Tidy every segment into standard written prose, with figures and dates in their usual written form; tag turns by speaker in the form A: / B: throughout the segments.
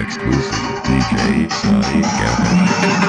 A: exclusive DJ Sai Ganesh.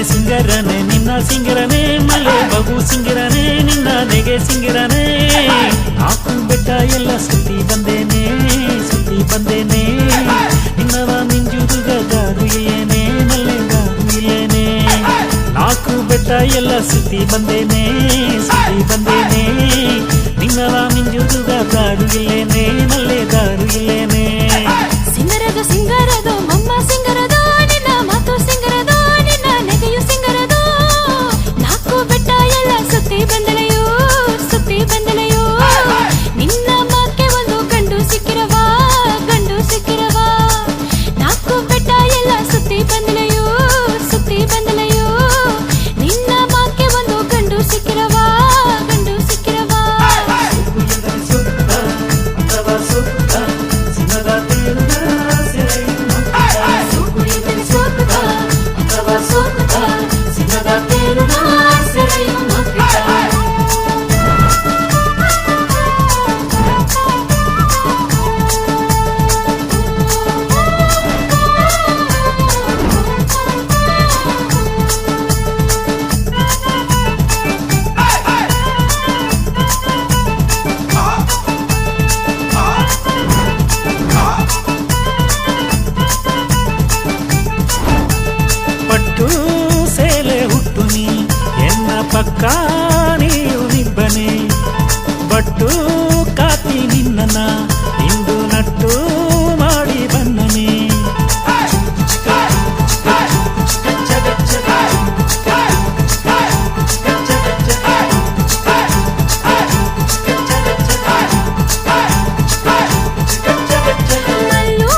B: ಸಿಂಗರನೆ ನಿನ್ನ ಸಿಂಗರನೆ ಮಲೆ ಬಹು ಸಿಂಗರನೆ ನಿನ್ನ ನೆಗೆ ಸಿಂಗರನೆ ನಾಕು ಬೆಟ್ಟ ಎಲ್ಲ ಸುತ್ತಿ ಬಂದೇನೆ ನಿನ್ನವ ಮಿಂಜುದುಗ ಗಾರು ಇಲ್ಲೇನೆ ಮಲ್ಲೆ ಗಾರು ಇಲ್ಲೇನೆ ನಾಕು ಬೆಟ್ಟ ಎಲ್ಲ ಸುತ್ತಿ ಬಂದೇನೆ ನಿನ್ನವ ಮಿಂಜುದುಗ ಗಾರು ಇಲ್ಲೇನೆ ಮಲ್ಲೆ ಗಾರು ಇಲ್ಲೇನೆ
C: ಸಿಂಗರದು ಮಮ್ಮ ಸಿಂಗರದು ನಿನ್ನ ಮಾತು ಸಿಂಗರದು ನಿನ್ನ ನೆಗೆಯು ಸಿಂಗರದು ನಾಕು ಬೆಟ್ಟ ಎಲ್ಲ ಸುತ್ತಿ ಬಂದಲೆಯೋ ನಿನ್ನ ಮಾಕೆ ಒಂದು ಗಂಡು ಸಿಕ್ಕಿರವ ನಾಕು ಬೆಟ್ಟ ಎಲ್ಲ ಸುತ್ತಿ ಬಂದಲೆಯೋ
B: ಪಕ್ಕ ನೀವು ನಿಬ್ಬನೆ ಬಟ್ಟು ಕಾತಿ ನಿನ್ನನ ಇಂದು ನಟ್ಟು ಮಾಡಿ ಬನ್ನನೆ
C: ಮಲ್ಲು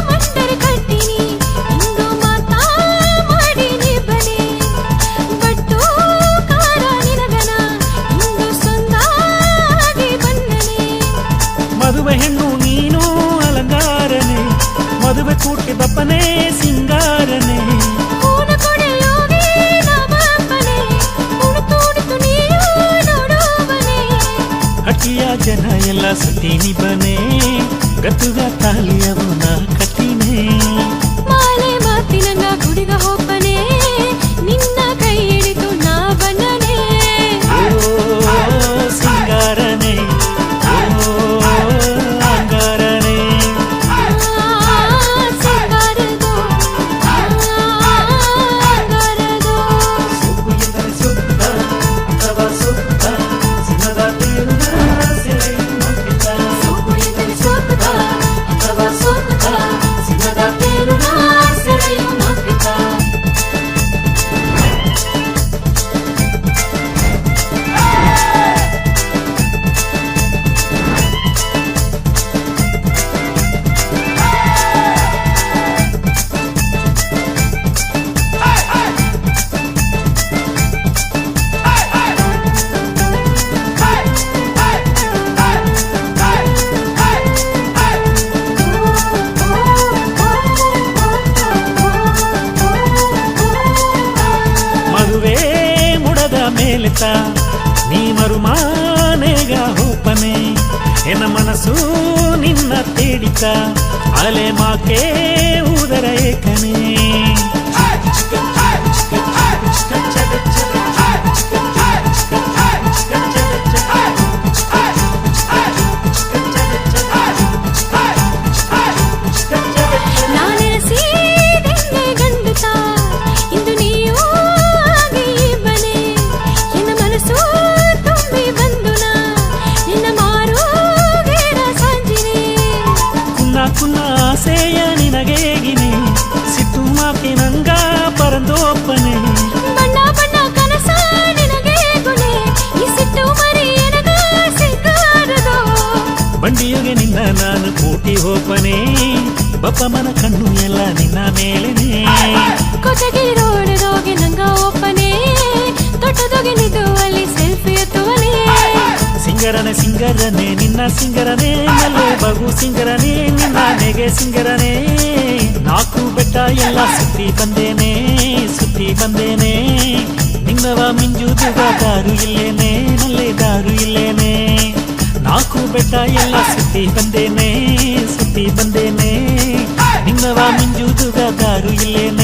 C: ಮಂಡರ ಕಟ್ಟಿನಿ ಇಂದು ಮಾತಾ ಮಾಡಿ ನಿಬ್ಬನೆ ಬಟ್ಟು ಕಾರ ನಿನಗನ ಇಂದು ಸೊಂದಾಗಿ ಬನ್ನನೆ
B: ಮದುವೆ ಹೆಣ್ಣು ನೀನು ಅಲಂಗಾರನೆ ಮದುವೆ ಕೂಟಿ ದಪ್ಪನೆ ಸಿಂಗಾರನೆ
C: ಕೂನ ಕೊಡೆಯೋಗಿ ನಮ್ಮಪ್ಪನೆ ಕುಣಿತು ನೀನು ನೋಡುವನೆ
B: ಹಟ್ಟಿಯ ಜನ ಎಲ್ಲ ಸುತ್ತೀನಿ ಬನೆ ಗತ್ತುಗ ತಾಲಿಯವನ ಕಟ್ಟಿನೇ
C: ಮಾಲೆ ಮಾತಿನಂಗ ಗುಡಿಗ ಹೋಗ್ಬನೆ ನಿನ್ನ ಕೈ ಹಿಡಿದು ನಾ ಬನ್ನನೆ
B: ಓ ಸಿಂಗಾರನೆ ಓ ಅಂಗಾರನೆ
C: ಸಿಂಗಾರದೋ ಅಂಗಾರದೋ
B: ಸೊಪ್ಪು ಎಂದರೆ ಸುತ್ತ ಅಥವಾ ಸುತ್ತ ಸಿಂಹದ ತೇರುನ ಸೆಳೆಯು ನೋಕಿತ
C: ಸೊಪ್ಪು ಎಂದರೆ ಸೊತ್ತ ಅಥವಾ ಸೊತ್ತ ಸಿಂಹದ ತೇರುನ ಸೆಳೆಯು ನೋಕಿತ
B: ಮದುವೆ ಮುಡದ ಮೇಲೆತ ನೀ ಮರುಮಾನೆಗ ಹೋಪನೆ ಎನ್ನ ಮನಸ್ಸು ನಿನ್ನ ತೇಡಿತ ಅಲೆ ಮಾಕೆ ಉದರ ಏಕನೆ
C: ನಾನೆರಸಿದೆನ್ನೆ ಗಂಡುತ ಇಂದು ನೀವು ಆಗಿ ಬನೆ ಎನ್ನ ಮನಸ್ಸು ತುಂಬಿ ಬಂದುನ ನಿನ್ನ ಮಾರುಗೇರ ಸಂಜಿನೆ
B: ಕುನ್ನ ಕುನ್ನ ಆಸೆಯ ನಿನಗೇಗಿನೆ ಸಿಟ್ಟು ಮಾಕೆ ನಂಗ ಪರಂದೋಪನೆ
C: ಬಣ್ಣ ಬಣ್ಣ ಕನಸ ನಿನಗೆ ಗುಣೆ ಈ ಸಿಟ್ಟು ಮರಿ ಎನಗ ಸಿಕ್ಕಾರದೋ
B: ಬಂಡಿಯುಗೆ ನಿನ್ನ ನಾನು ಕೂಟಿ ಹೋಪನೆ ಬಪ್ಪ ಮನ ಕಣ್ಣು ಎಲ್ಲ ನಿನ್ನ ಮೇಲೆನೆ
C: ಕೊಟಗಿ ರೋಡದೋಗೆ ನಂಗ ಒಪ್ಪನೆ ತೊಟ್ಟದೋಗೆ ನಿದು ಅಲ್ಲಿ ಸೆಲ್ಫಿ ಎತ್ತುವಲೆ
B: ಸಿಂಗರನೆ ಸಿಂಗರನೆ ನಿನ್ನ ಸಿಂಗರನೆ ಮಲ್ಲೆ ಬಗು ಸಿಂಗರನೆ ನಿನ್ನ ನೆಗೆ ಸಿಂಗರನೆ ನಾಲ್ಕು ಬೆಟ್ಟ ಎಲ್ಲ ಸುತ್ತಿ ಬಂದೇನೆ ನಿನ್ನವ ಮಿಂಜುದುಗ ದಾರು ಇಲ್ಲೇನೆ ನಲ್ಲೆ ದಾರು ಇಲ್ಲೇನೆ ನಾಲ್ಕು ಬೆಟ್ಟ ಎಲ್ಲ ಸುತ್ತಿ ಬಂದೇನೆ ನಿನ್ನವ ಮಿಂಜುದುಗ ದಾರು ಇಲ್ಲೇನೆ